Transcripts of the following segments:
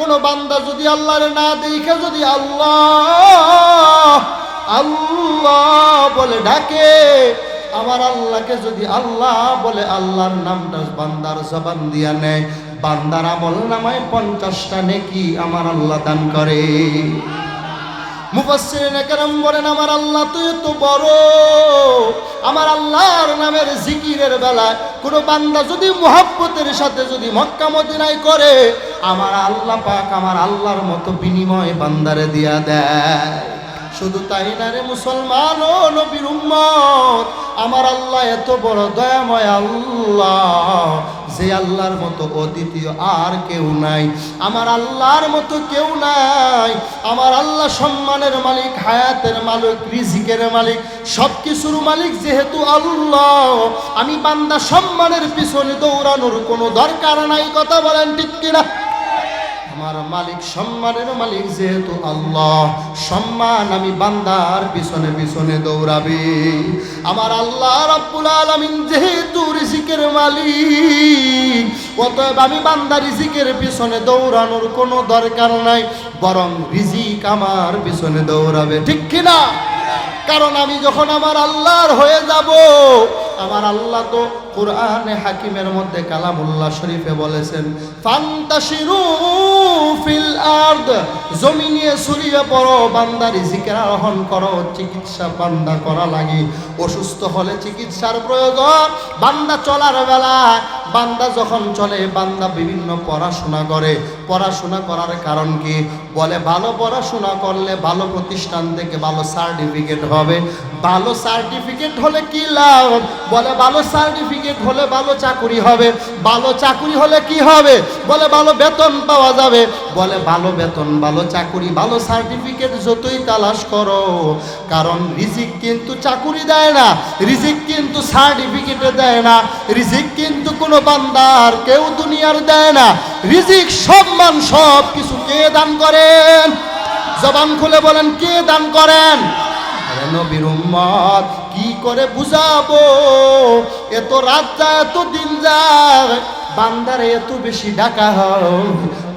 কোন বান্দা যদি আল্লাহর না দেখে যদি আল্লাহ আল্লাহ বলে ডাকে, আমার আল্লাহকে যদি আল্লাহ বলে, আল্লাহর নামটা বান্দার জবান দিয়া নেয়, বান্দার আমল নামায় 50টা নেকি আমার আল্লাহ দান করে। মুফাসসিরিনে কেরাম বলেন, আমার আল্লাহ তো এত বড়, আমার আল্লাহর নামের জিকিরের বেলায় কোনো বান্দা যদি মুহাব্বতের সাথে যদি মক্কা মদিনায় করে, আমার আল্লাহ পাক আমার আল্লাহর মতো বিনিময় বান্দারে দিয়া দেয়। শুধু তাই না রে মুসলমান ও নবীর উম্মত, আমার আল্লাহ এত বড় দয়াময় আল্লাহ, যে আল্লাহর মতো অদ্বিতীয় আর কেউ নাই, আমার আল্লাহর মতো কেউ নাই। আমার আল্লাহ সম্মানের মালিক, হায়াতের মালিক, রিজিকের মালিক, সব কিছুর মালিক যেহেতু আল্লাহ, আমি বান্দা সম্মানের পিছনে দৌড়ানোর কোনো দরকার নাই। কথা বলেন ঠিক কিনা? আমার মালিক সম্মানের মালিক যেহেতু আল্লাহ, সম্মান আমি বান্দার পিছনে পিছনে দৌড়াবি। আমার আল্লাহ রাব্বুল আলামিন যেহেতু রিজিকের মালিক, অতএব আমি বান্দা রিজিকের পিছনে দৌড়ানোর কোনো দরকার নাই, বরং রিজিক আমার পিছনে দৌড়াবে। ঠিক কিনা? কারণ আমি যখন আমার আল্লাহর হয়ে যাব, আমার আল্লাহ তো কুরআনে হাকিমের মধ্যে কালামুল্লাহ শরীফে বলেছেন, ফান্তাশিরু ফিল আরদ, জমিনে ছড়িয়ে পড়ো, বান্দা রিজিকের আরোহণ করো। চিকিৎসা বান্দা করা লাগে, অসুস্থ হলে চিকিৎসার প্রয়োজন। বান্দা চলার বেলায়, বান্দা যখন চলে, বান্দা বিভিন্ন পড়াশোনা করে। পড়াশোনা করার কারণ কি? বলে ভালো পড়াশোনা করলে ভালো প্রতিষ্ঠান থেকে ভালো সার্টিফিকেট হবে। ভালো সার্টিফিকেট হলে কি লাভ? বলে ভালো সার্টিফিকেট হলে ভালো চাকরি হবে। ভালো চাকরি হলে কি হবে? বলে ভালো বেতন পাওয়া যাবে। বলে ভালো বেতন, ভালো চাকরি, ভালো সার্টিফিকেট যতই তালাশ করো, কারণ রিজিক কিন্তু চাকরি দেয় না, রিজিক কিন্তু সার্টিফিকেটে দেয় না, রিজিক কিন্তু কোনো বান্দার কেউ দুনিয়ার দেয় না। রিজিক, সম্মান, সব কিছু কে দান করেন? জবান খুলে বলেন, কে দান করেন? নবীর উম্মত কি করে বুঝাবো? এত রাত যায়, এত দিন যায়, বান্দারে এত বেশি ডাকা হয়,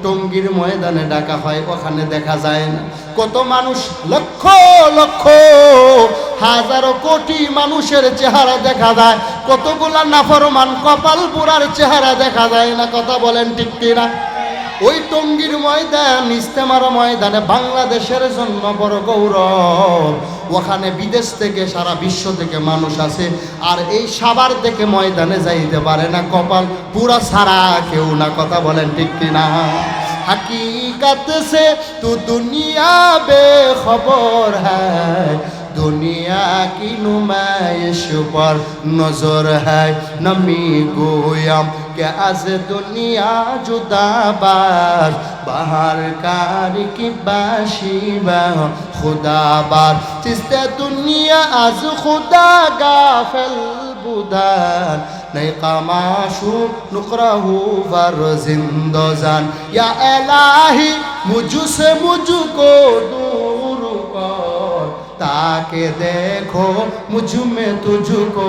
টঙ্গীর ময়দানে ডাকা হয়, ওখানে দেখা যায় না। কত মানুষ, লক্ষ লক্ষ হাজারো কোটি মানুষের চেহারা দেখা যায়, কতগুলা নাফরমান কপাল পোড়ার চেহারা দেখা যায় না। কথা বলেন ঠিক কিনা? ওই টঙ্গীর ময়দান, ইস্তেমার ময়দানে বাংলাদেশের জন্য বড় গৌরব। ওখানে বিদেশ থেকে, সারা বিশ্ব থেকে মানুষ আসে, আর এই সাভার থেকে ময়দানে যাইতে পারে না, কপাল পুরা সারা কেউ না। কথা বলেন ঠিক কিনা? हकीकत से तू दुनिया बेखबर है, दुनिया की नुमाइश पर नजर है। नमी गोयम के आज दुनिया जुदाबार, बाहर कार की बाशिबा खुदाबार, चिस्ते दुनिया आज खुदा गाफिल बुदार, नहीं कामाशु नुकराहू वर जिंदोजान। या इलाही मुझसे मुझको दूर कर, ताकि देखो मुझ में तुझको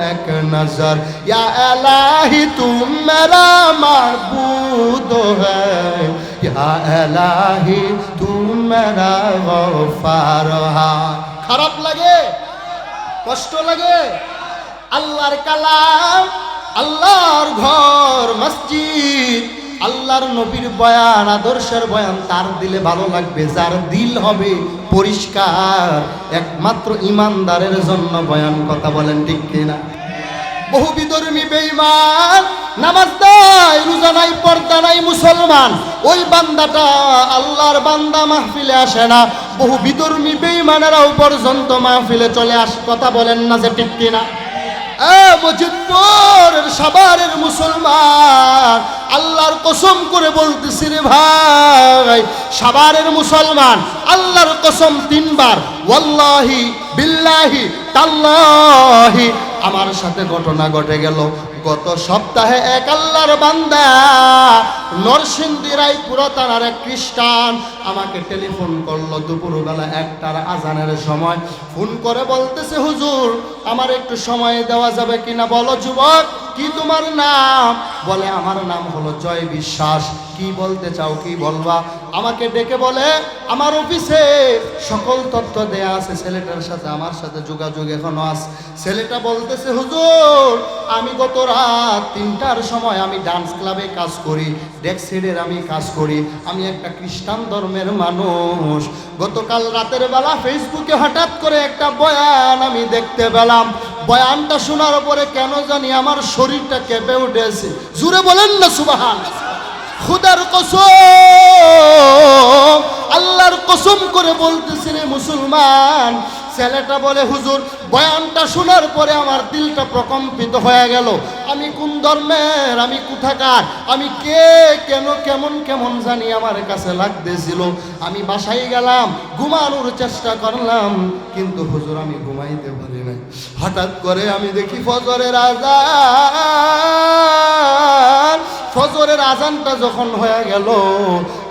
एक नजर। या इलाही तुम मेरा माबूद है, या इलाही तुम मेरा गफ्फार है। খারাপ লাগে? কষ্ট লাগে? আল্লাহর কালাম, আল্লাহর ঘর, মসজিদ, আল্লাহর নবীর বয়ান, আদর্শের বয়ান তার দিলে ভালো লাগবে, যার দিল হবে পরিষ্কার। একমাত্র ইমানদারের জন্য বয়ান। কথা বলেন ঠিক কিনা? বহু বিধর্মী বেঈমান, নামাজ নাই, রোজা নাই, পর্দা নাই, মুসলমান, ওই বান্দাটা আল্লাহর বান্দা, মাহফিলে আসে না। বহু বিধর্মী বেঈমানেরাও পর্যন্ত মাহফিলে চলে আসে। কথা বলেন না যে ঠিক কিনা? মজিদপুরের সাভারের মুসলমান, আল্লাহর কসম করে বলতেছি রে ভাই, সাভারের মুসলমান, আল্লাহর কসম 3 বার, ওয়াল্লাহি বিল্লাহি তাল্লাহি। আমার সাথে ঘটনা ঘটে গেল গত সপ্তাহে। এক আল্লাহর বান্দা, নরসিংদী রায়পুরা থানার এক খ্রিস্টান আমাকে টেলিফোন করলো দুপুরবেলা 1টার আজানের সময়। ফোন করে বলতেছে, হুজুর আমার একটু সময় দেওয়া যাবে কিনা? বলো যুবক, কি তোমার নাম? বলে আমার নাম হলো জয় বিশ্বাস। কি বলতে চাও, কি বলবা? আমাকে ডেকে বলে আমার অফিসে সকল তথ্য দেয়া আছে, ছেলেটার সাথে আমার সাথে যোগাযোগ এখনো আছে। ছেলেটা বলতেছে হুজুর আমি গত রাত 3টার সময় আমি ডান্স ক্লাবে কাজ করি, ডেক্সিডের আমি কাজ করি, আমি একটা খ্রিস্টান ধর্মের মানুষ। গতকাল রাতের বেলা ফেসবুকে হঠাৎ করে একটা বয়ান আমি দেখতে পেলাম। বয়ানটা শোনার পরে কেন জানি আমার শরীরটা কেঁপে উঠেছে। জুড়ে বলেন না সুবহানাল্লাহ। খুদার কসম, আল্লাহর কসম করে বলতেছি রে মুসলমান। ছেলেটা বলে হুজুর বয়ানটা শোনার পরে আমার দিলটা প্রকম্পিত হয়ে গেল। আমি কোন ধর্মের, আমি কোথাকার, আমি কে, কেন কেমন কেমন জানি আমার কাছে লাগতেছিল। আমি বাসায় গেলাম, ঘুমানোর চেষ্টা করলাম, কিন্তু হুজুর আমি ঘুমাইতে পারি নাই। হঠাৎ করে আমি দেখি ফজরের আযান। ফজরের আজানটা যখন হয়ে গেল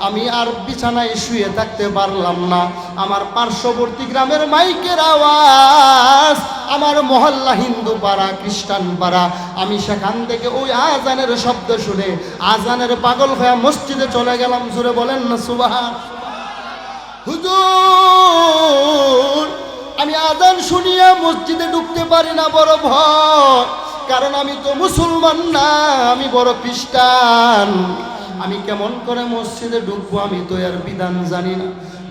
আমি আর বিছানায় শুয়ে থাকতে পারলাম না। আমার পার্শ্ববর্তী গ্রামের মাইকের আওয়াজ, আমার মহল্লা হিন্দু পাড়া, খ্রিস্টান পাড়া, আমি সেখান থেকে ওই আজানের শব্দ শুনে আজানের পাগল হয়ে মসজিদে চলে গেলাম। জোরে বলেন না সুবহান। হুজুর আমি আজান শুনিয়া মসজিদে ঢুকতে পারি না, বড় ভয়। কারণ আমি তো মুসলমান না, আমি বড় খ্রিস্টান। আমি কেমন করে মসজিদে ঢুকবো, আমি তো এর বিধান জানি না।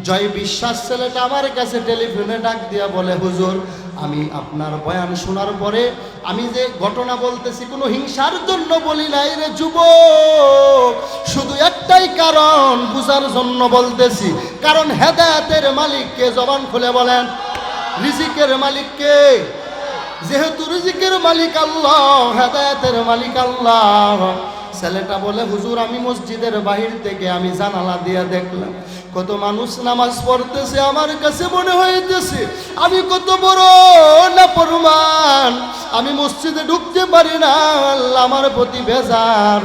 জয় বিশ্বাস ছেলেটা আমার কাছে টেলিফোনে ডাক দিয়া বলে হুজুর আমি আপনার বয়ান শোনার পরে আমি যে ঘটনা বলতেছি কোনো হিংসার জন্য বলি নাই রে যুবক, শুধু একটাই কারণ বুঝার জন্য বলতেছি। কারণ হেদায়েতের মালিককে জবান খুলে বলেন, রিজিকের মালিককে। যেহেতু রিজিকের মালিক আল্লাহ, হেদায়েতের মালিক আল্লাহ। ছেলেটা বলে হুজুর আমি মসজিদের বাহির থেকে আমি জানালা দিয়ে দেখলাম কত মানুষ নামাজ পড়তেছে। আমার কাছে মনে হইতেছে আমি কত বড় নাফরমান, আমি মসজিদে ঢুকতে পারি না, আল্লাহ আমার প্রতি বেজার।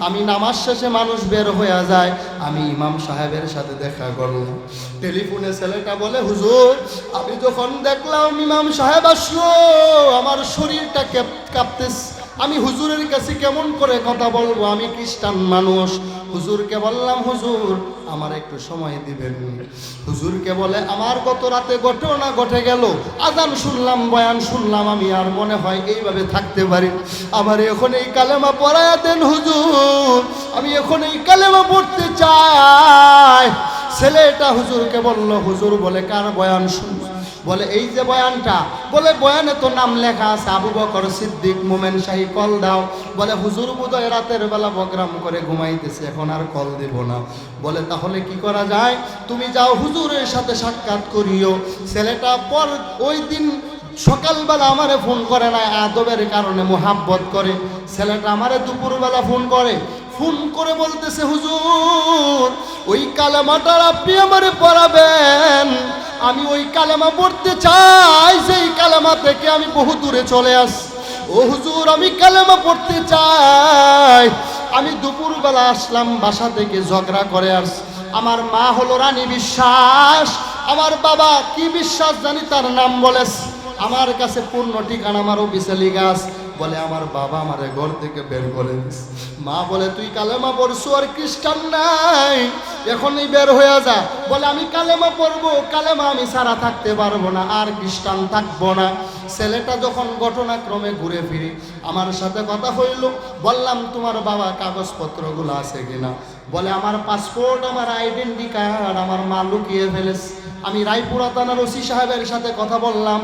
আমি নামাজ শেষে মানুষ বের হয়ে যায়, আমি ইমাম সাহেবের সাথে দেখা করলাম। টেলিফোনে ছেলেটা বলে হুজুর আমি যখন দেখলাম ইমাম সাহেব আসলো আমার শরীরটা কাঁপতেছে। আমি হুজুরের কাছে কেমন করে কথা বলবো, আমি খ্রিস্টান মানুষ। হুজুরকে বললাম হুজুর আমার একটু সময় দিবেন। হুজুরকে বলে আমার গত রাতে ঘটনা ঘটে গেল, আজান শুনলাম, বয়ান শুনলাম, আমি আর মনে হয় এইভাবে থাকতে পারি। আমার এখন এই কালেমা পড়ায়া দেন হুজুর, আমি এখন এই কালেমা পড়তে চাই। ছেলেটা হুজুরকে বলল, হুজুর বলে কার বয়ান শুনবো? বলে এই যে বয়ানটা, বলে বয়ানে তো নাম লেখা আছে আবু বকর সিদ্দিক মোমেন শাহী, কল দাও। বলে হুজুর বোধহয় রাতের বেলা প্রোগ্রাম করে ঘুমাইতেছে, এখন আর কল দেব না। বলে তাহলে কি করা যায়, তুমি যাও হুজুরের সাথে সাক্ষাৎ করিও। ছেলেটা পর ওই দিন সকালবেলা আমারে ফোন করে না, আদবের কারণে মোহাব্বত করে। ছেলেটা আমারে দুপুরবেলা ফোন করে, ফোন করে বলতেছে হুজুর ওই কালেমাটা আপনি আমারে পড়াবেন, আমি ওই কালেমা পড়তে চাই, সেই কালেমা থেকে আমি বহু দূরে চলে আসি। ও হুজুর আমি কালেমা পড়তে চাই। আমি দুপুরবেলা আসলাম বাসা থেকে, ঝগড়া করে আসছি। আমার মা হলো রানী বিশ্বাস, আমার বাবা কি বিশ্বাস জানি তার নাম বলেছে। আমার কাছে পূর্ণ ঠিকানা আমার অফিসে লিখা আছে। বলে আমার বাবা আমার ঘর থেকে বের করে দিস। মা বলে তুই কালেমা পড়ছু আর খ্রিস্টান নাই, এখনই বের হয়ে যা। বলে আমি কালেমা পড়বো, কালেমা আমি সারা থাকতে পারবো না, আর খ্রিস্টান থাকবো না। ছেলেটা যখন ঘটনাক্রমে ঘুরে ফিরি আমার সাথে কথা হইল, বললাম তোমার বাবা কাগজপত্রগুলো আছে কিনা? বলে আমার পাসপোর্ট, আমার আইডেন্টি কার্ড আমার মা লুকিয়ে ফেলেছে। আমি রায়পুরা থানার ওসি সাহেবের সাথে কথা বললাম।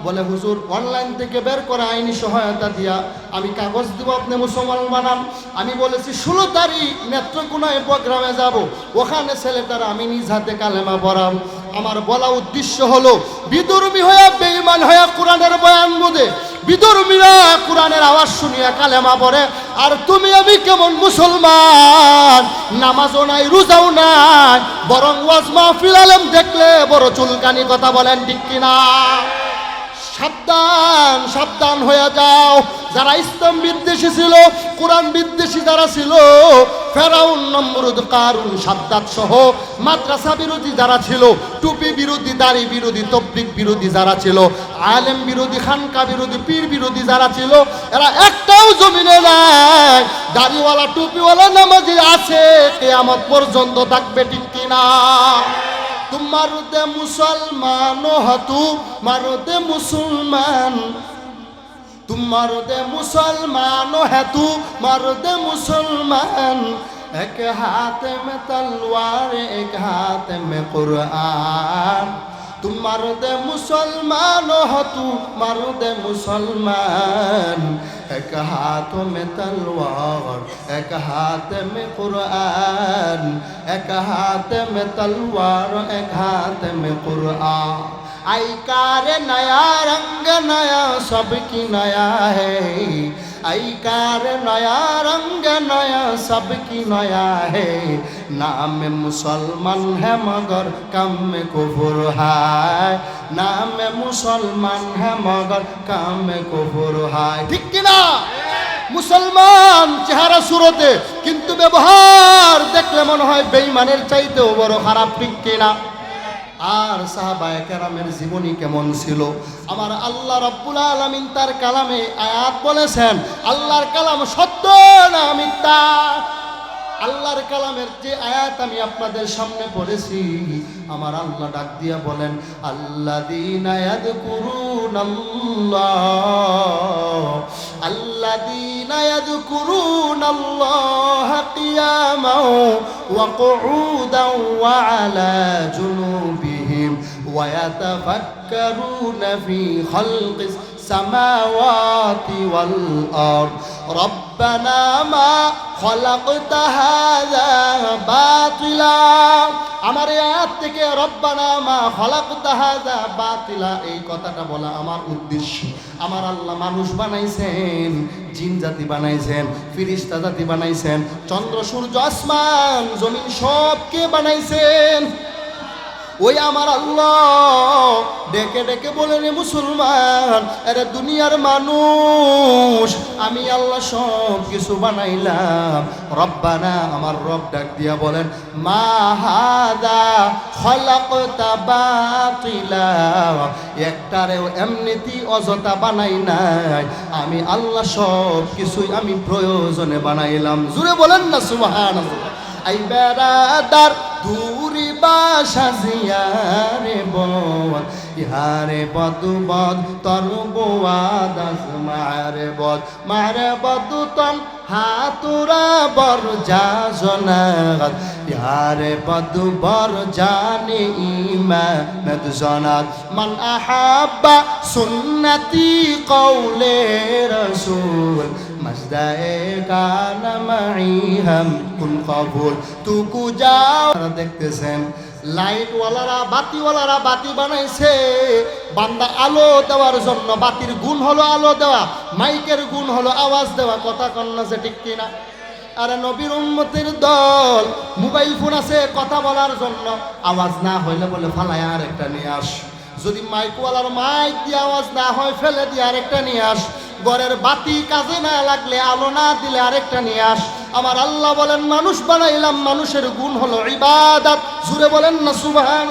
বলে হুজুর অনলাইন থেকে বের করা আইনি সহায়তা দিয়া আমি কাগজ দেবো, আপনি মুসলমান বানান। আমি বলেছি 16 তারিখ নেত্রকোনায় প্রোগ্রামে যাব, ওখানে ছেলেটার আমি নিজ হাতে কালেমা পড়াম। আমার বলা উদ্দেশ্য হলো বিধর্মী হয়ে বেঈমান হয়ে কোরআনের বয়ান বোঝে, বিধর্মীরা কোরআনের আওয়াজ শুনিয়া কালেমা পড়ে, আর তুমি আমি কেমন মুসলমান, নামাজও নাই রোজাও নাই, বরং ওয়াজ মাহফিল আলেম দেখলে বড় চুলকানি কথা বলেন ঠিক কিনা? সাবধান সাবধান হয়ে যাও। যারা ইসলাম বিদ্বেষী ছিল, কোরআন বিদ্বেষী যারা ছিল, ফেরাউন, নমরুদ, কারুন, সাদ্দাত সহ মাদ্রাসা বিরোধী যারা ছিল, টুপি বিরোধী, দাড়ি বিরোধী, তবলিগ বিরোধী যারা ছিল, আলেম বিরোধী, খানকা বিরোধী, পীর বিরোধী যারা ছিল, এরা একটাও জমিনে নাই। দাড়িওয়ালা, টুপিওয়ালা, নামাজি আছে, কিয়ামত পর্যন্ত থাকবে, ঠিক কিনা? तुम मर्द मुसलमान हो, तू मर्द मुसलमान, तुम मर्द मुसलमान है, तू मर्द मुसलमान। एक हाथ में तलवार, एक हाथ में कुरान। तुम मर्द मुसलमान हो, तू मर्द मुसलमान। एक हाथ में तलवार, एक हाथ में कुरान। एक हाथ में तलवार, एक हाथ में कुरान। आई कार नया रंग, नया सबकी नया है। आई कार नया रंग, नया सबकी नया है। नाम मुसलमान है मगर काम में कुफर है। नाम मुसलमान है मगर काम में कुफर है, ठीक कि ना? মুসলমান চেহারা সুরতে, কিন্তু ব্যবহার দেখলে মনে হয় বেঈমানের চাইতেও বড় খারাপ, ঠিক কিনা? আর সাহাবায়ে কেরামের জীবনী কেমন ছিল? আমার আল্লাহ রাব্বুল আলামিন তার কালামে আয়াত বলেছেন, আল্লাহর কালাম সত্য না মিথ্যা? আল্লাহর কালামের যে আয়াত আমি আপনাদের সামনে পড়েছি, আমার আল্লাহ ডাক দিয়া বলেন, আল্লাযীনা ইয়াযকুরুনাল্লাহ, আল্লাযীনা ইয়াযকুরুনাল্লাহ কিয়ামান ওয়া কুউদান ওয়া আলা জুনুবিহিম ওয়া ইয়াতাফাক্কারুনা ফি খালকিস সামাওয়াতি ওয়াল আরদ রব্বানা মা খলাকতা হাযা বাতিলা। আমার এই আয়াত থেকে রব্বানা মা খলাকতা হাযা বাতিলা এই কথাটা বলা আমার উদ্দেশ্য। আমার আল্লাহ মানুষ বানাইছেন, জিন জাতি বানাইছেন, ফেরেশতা জাতি বানাইছেন, চন্দ্র সূর্য আসমান জমিন সবকে বানাইছেন। ওই আমার আল্লাহ ডেকে ডেকে বলেন, মুসলমান, আরে দুনিয়ার মানুষ, আমি আল্লাহ সব কিছু বানাইলাম। রব্বানা, আমার রব ডাক দিয়া বলেন, মা হাদা খলাকতা বাতিলা, একটারেও এমনিতি অযথা বানাই নাই, আমি আল্লাহ সব কিছুই আমি প্রয়োজনে বানাইলাম। জুড়ে বলেন না সুবহানাল্লাহ। আই বেড়াদার দূরি বাসা জিয়ারে বদ, ইহারে বদু বদ তর বোয়াদাস মারে বদ, মারে বদু তন হাতুরা বর যা জনাত, ইহারে বদু বর জানে ইমানত জনাত। মান আহাব্বা সুন্নতি কওলে রাসূল, মজদায়ে কানা মাই হাম কুন কবুল তুকু যাও। দেখতেছেন লাইটওয়ালারা, বাতিওয়ালারা বাতি বানাইছে, বান্দা আলো দেওয়ার জন্য। বাতির গুণ হলো আলো দেওয়া, মাইকের গুণ হলো আওয়াজ দেওয়া। কথা কন্যা সে ঠিক কিনা? আরে নবীর উম্মতের দল মোবাইল ফোন আছে কথা বলার জন্য, আওয়াজ না হইলে বলে ফালায় আর একটা নিয়ে আস। যদি মাইকওয়ালার মাইক দিয়ে আওয়াজ না হয়, ফেলে দিয়ে আরেকটা নিয়ে আস। ঘরের বাতি কাজে না লাগলে, আলো না দিলে আরেকটা নিয়ে আস। আমার আল্লাহ বলেন, মানুষ বানাইলাম, মানুষের গুণ হলো ইবাদত। জুড়ে বলেন না সুবহান।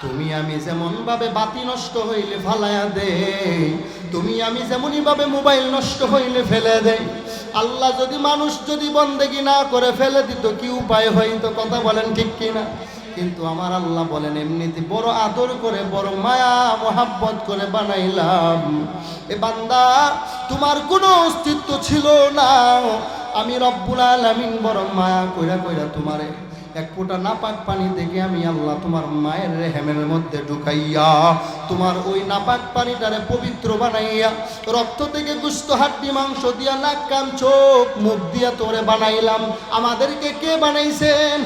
তুমি আমি যেমন ভাবে বাতি নষ্ট হইলে ফালায়া দে, তুমি আমি যেমনই ভাবে মোবাইল নষ্ট হইলে ফেলে দেই। আল্লাহ যদি মানুষ যদি বন্দেগি না করে ফেলে দিত, কি উপায় হইতো? কথা বলেন ঠিক কিনা? কিন্তু আমার আল্লাহ বলেন, এমনিতে বড় আদর করে, বড় মায়া মোহাব্বত করে বানাইলাম। এ বান্দা, তোমার কোনো অস্তিত্ব ছিল না, আমি রব্বুল আলামিন বড় মায়া কইরা কইরা তোমারে এক ফোঁটা নাপাক পানি থেকে আমি আল্লাহ তোমার মায়ের রেহেমের মধ্যে ঢুকাইয়া, তোমার ওই নাপাক পানিটারে পবিত্র বানাইয়া, রক্ত থেকে গোশত হাড্ডি মাংস দিয়া, নাক কান চোখ মুখ দিয়া তোরে বানাইলাম। আমাদেরকে কে বানাইছেন?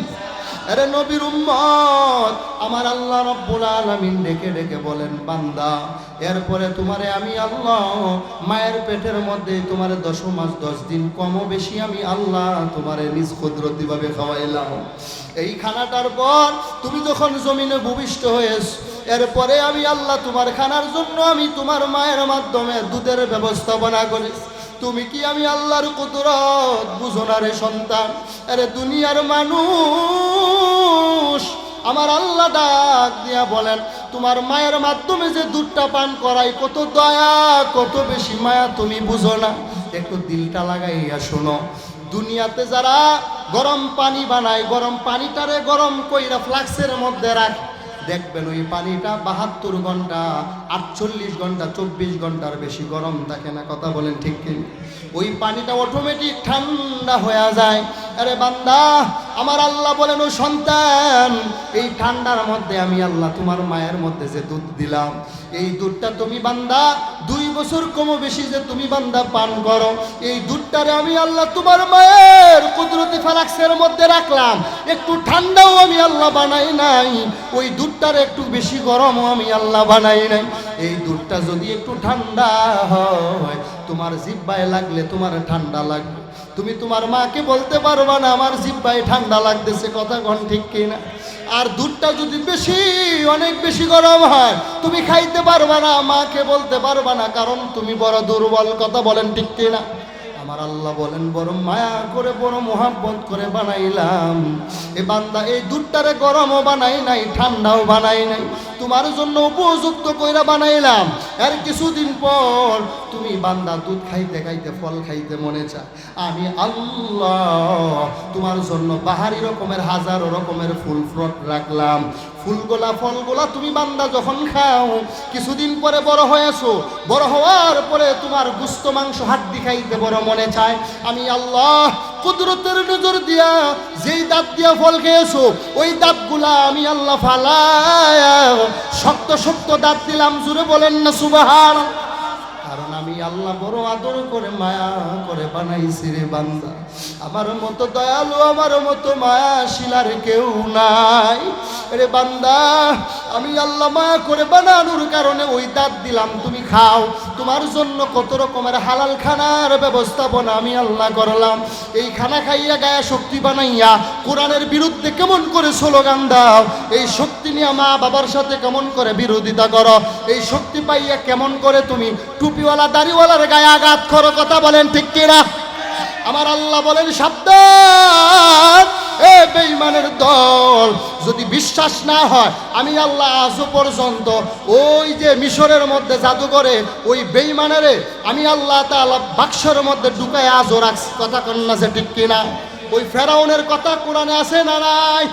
আরে নবীর উম্মত। আমার আল্লাহ রব্বুল আলামিন ডেকে ডেকে বলেন, বান্দা, এরপরে তোমারে আমি আল্লাহ মায়ের পেটের মধ্যে তোমারে 10 মাস 10 দিন কম বেশি আমি আল্লাহ তোমারে নিজ কুদরতিভাবে খাওয়াইলাম। এই খানাটার পর তুমি যখন জমিনে ভূমিষ্ঠ হয়েছ, এরপরে আমি আল্লাহ তোমার খানার জন্য আমি তোমার মায়ের মাধ্যমে দুধের ব্যবস্থাপনা করেছি। তুমি কি আমি আল্লাহর কুদরত বুঝো না রে সন্তান? আরে দুনিয়ার মানুষ আমার আল্লাহ ডাক দিয়া বলেন, তোমার মায়ের মাধ্যমে যে দুধটা পান করাই কত দয়া, কত বেশি মায়া তুমি বুঝো না। একটু দিলটা লাগাইয়া শোনো, দুনিয়াতে যারা গরম পানি বানায়, গরম পানিটারে গরম কইরা ফ্লাক্সের মধ্যে রাখে, দেখবেন ওই পানিটা 72 ঘন্টা, 48 ঘন্টা, 24 ঘন্টার বেশি গরম থাকে না। কথা বলেন ঠিক কিনা? ওই পানিটা অটোমেটিক ঠান্ডা হয়ে যায়। আরে বান্দা, আমার আল্লাহ বলেন, ও সন্তান, এই ঠান্ডার মধ্যে আমি আল্লাহ তোমার মায়ের মধ্যে যে দুধ দিলাম, এই দুধটা তুমি বান্দা 2 বছর কম বেশি যে তুমি বান্দা পান করো, এই দুধটারে আমি আল্লাহ তোমার মায়ের কুদরতি ফ্লাক্সের মধ্যে রাখলাম। একটু ঠান্ডাও আমি আল্লাহ বানাই নাই, ওই দুধটার একটু বেশি গরমও আমি আল্লাহ বানাই নাই। এই দুধটা যদি একটু ঠান্ডা হয়, তোমার জিহ্বায় লাগলে তোমার ঠান্ডা লাগবে, তুমি তোমার মাকে বলতে পারবা না আমার জিহ্বায় ঠান্ডা লাগতেছে। কথা কোন ঠিক কিনা? আর দুধটা যদি বেশি, অনেক বেশি গরম হয়, তুমি খাইতে পারবা না, মাকে বলতে পারবা না, কারণ তুমি বড় দুর্বল। কথা বলেন ঠিক কিনা? আমার আল্লাহ বলেন, বড় মায়া করে, বড় মোহাব্বত করে বানাইলাম এ বান্দা, এই দুধটারে গরমও বানাই নাই, ঠান্ডাও বানাই নাই, তোমার জন্য উপযুক্ত কইরা বানাইলাম। আর কিছুদিন পর তুমি বান্দা দুধ খাইতে খাইতে, ফল খাইতে মনে চায়, আমি আল্লাহ তোমার জন্য বাহারি রকমের হাজারো রকমের ফুল ফ্রুট রাখলাম। ফুলগোলা, ফলগোলা তুমি বান্দা যখন খাও, কিছুদিন পরে বড় হয়েছো, বড় হওয়ার পরে তোমার গুস্ত মাংস হাড্ডি খাইতে বড় মনে চায়, আমি আল্লাহ কুদরতের নজর দিয়া যেই দাঁত দিয়া ফল খেয়েছো, ওই দাঁতগুলা আমি আল্লাহ ফালায়া শক্ত শক্ত দাঁত দিলাম। জুড়ে বলেন না সুবহানাল্লাহ? কারণ আমি আল্লাহ বড় আদর করে, মায়া করে বানাইছি রে বান্দা। আমার মতো দয়ালু, আমার মতো মায়াশীলার কেউ নাই রে বান্দা। আমি আল্লাহ মায়া করে বানানোর কারণে ওই দাঁত দিলাম, তুমি খাও। তোমার জন্য কত রকমের হালাল খানার ব্যবস্থাপনা আমি আল্লাহ করলাম। এই খানা খাইয়া গায়ে শক্তি বানাইয়া কোরআনের বিরুদ্ধে কেমন করে স্লোগান দাও, এই শক্তি নিয়ে মা বাবার সাথে কেমন করে বিরোধিতা করো, এই শক্তি পাইয়া কেমন করে তুমি টুপিওয়ালা দাড়িওয়ালার গায়ে আঘাত করো। কথা বলেন ঠিক কিনা? আমার আল্লাহ বলেন, সাবধান এ বেঈমানের দল, যদি বিশ্বাস না হয়, আমি আল্লাহ আজও পর্যন্ত ওই যে মিশরের মধ্যে জাদুঘরে ওই বেঈমানেরে আমি আল্লাহ তাআলা বাক্সের মধ্যে ঢুকায় আজও রাখছি। কথা কন্যা যে ঠিক কিনা? ওই ফেরাউনের কথা কোরআনে আছে না নাই?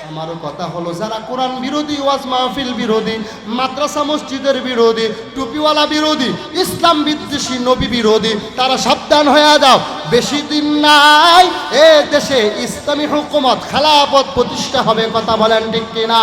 আমারও কথা হলো, যারা কোরআন বিরোধী, ওয়াজ মাহফিল বিরোধী, মাদ্রাসা মসজিদের বিরোধী, টুপিওয়ালা বিরোধী, ইসলাম বিদ্বেষী, নবী বিরোধী, তারা সাবধান হয়ে যাও। বেশি দিন নাই এ দেশে ইসলামী হুকুমত, খেলাফত প্রতিষ্ঠা হবে। কথা বলেন ঠিক কিনা?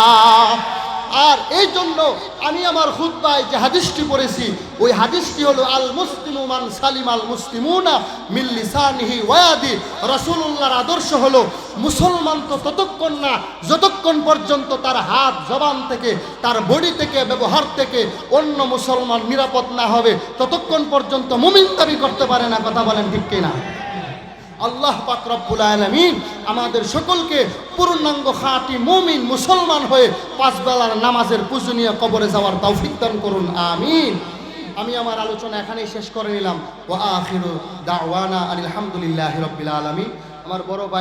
আর এই জন্য আমি আমার খুতবায় যে হাদিসটি পড়েছি, ওই হাদিসটি হলো, আল মুসলিমু মান সালিম আল মুসলিমুনা মিন লিসানিহি ওয়া ইয়াদি। রাসূলুল্লাহর আদর্শ হলো, মুসলমান তো ততক্ষণ না যতক্ষণ পর্যন্ত তার হাত, জবান থেকে, তার বডি থেকে, ব্যবহার থেকে অন্য মুসলমান নিরাপদ না হবে, ততক্ষণ পর্যন্ত মুমিন দাবি করতে পারে না। কথা বলেন ঠিক কিনা? আল্লাহ পাক রব্বুল আলামিন আমাদের সকলকে পূর্ণাঙ্গ খাঁটি মুমিন মুসলমান হয়ে 5 বেলার নামাজের পূজনীয় কবরে যাওয়ার তৌফিক দান করুন, আমিন। আমি আমার আলোচনা এখানেই শেষ করে নিলাম। ওয়া আখিরু দাওয়ানা আলহামদুলিল্লাহি রাব্বিল আলামিন। আমার বড় ভাই